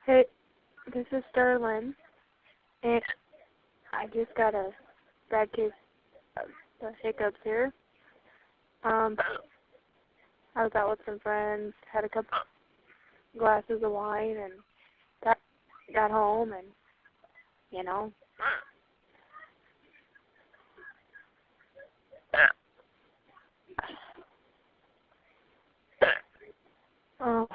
Hey, this is Sterling, and I just got a bad case of the hiccups here. I was out with some friends, had a couple glasses of wine, and got home, and you know. Oh.